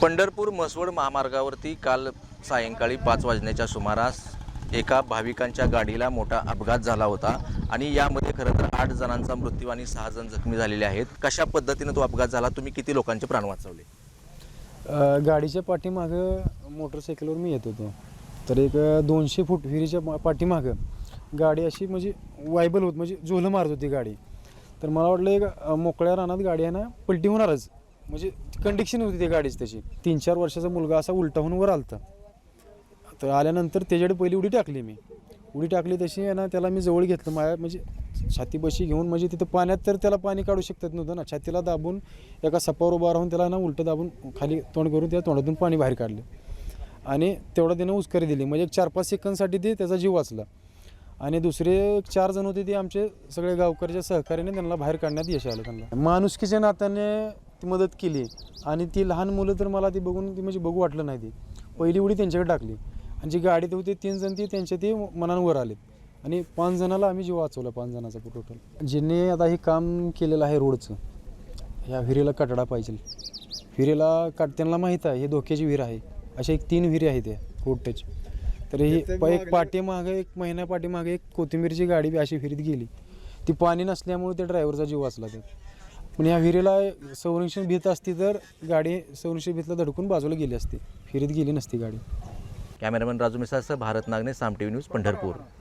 पंढरपूर म्हसवड महामार्गावरती काल सायंकाळी 5 वाजण्याच्या सुमारास एका भाविकांच्या गाडीला मोठा अपघात झाला होता आणि यामध्ये खरं तर 8 जणांचा मृत्यू आणि 6 जण जखमी झालेले आहेत. कशा पद्धतीने तो अपघात झाला, तुम्ही किती लोकांचे प्राण वाचवले? गाडीच्या पाठीमागं मोटरसायकलवर मी येत होतो, तर एक 200 फूट विहिरीच्या पाठीमागं गाडी अशी म्हणजे वायबल होत, म्हणजे झोलं मारत होती गाडी. तर मला वाटलं एक मोकळ्या रानात गाडी आहे ना पलटी होणारच, म्हणजे कंडिक्शन होती त्या गाडीची तशी. 3-4 वर्षाचा मुलगा असा उलटा होऊन वर आलता. तर आल्यानंतर त्याच्याकडे पहिली उडी टाकली मी. उडी टाकली तशी आहे ना, त्याला मी जवळ घेतलं, माझ्या म्हणजे छातीपाशी घेऊन, म्हणजे तिथं पाण्यात तर त्याला पाणी काढू शकत नव्हतं ना. छातीला दाबून एका सपावर उभा राहून त्याला ना उलटं दाबून खाली तोंड करून त्या तोंडातून पाणी बाहेर काढले आणि तेवढा त्यानं उस्करी दिली. म्हणजे 4-5 सेकंदसाठी ते त्याचा जीव वाचला. आणि दुसरे 4 जण होते, ते आमचे सगळे गावकऱ्याच्या सहकार्याने त्यांना बाहेर काढण्यात यश आलं. त्यांना माणुसकीच्या नात्याने ती मदत केली. आणि ती लहान मुलं तर मला ती बघून ती म्हणजे बघू वाटलं नाही. ती पहिली उडी त्यांच्याकडे टाकली आणि जी गाडीत होते 3 जण ते मनांवर आलेत आणि 5 जणाला आम्ही जीव वाचवला. 5 जणाचा टोटल. ज्यांनी आता हे काम केलेलं आहे रोडचं, ह्या विहिरीला कटडा पाहिजे. विहिरीला त्यांना माहीत आहे हे धोक्याची विहीर आहे. अशा 3 विहिरी आहेत त्या रोड टच. तर ही एक पाठीमागे 1 महिन्या पाठीमागे एक कोथिंबीरची गाडी बी अशी विहिरीत गेली. ती पाणी नसल्यामुळे त्या ड्रायव्हरचा जीव वाचला त्यात. पण ह्या विहिरीला संरक्षण भीत असती तर गाडी संरक्षण भीतला धडकून बाजूला गेली असती, विहिरीत गेली नसती गाडी. कॅमेरामॅन राजू मिसाळसह भारत नागने, साम टीव्ही न्यूज, पंढरपूर.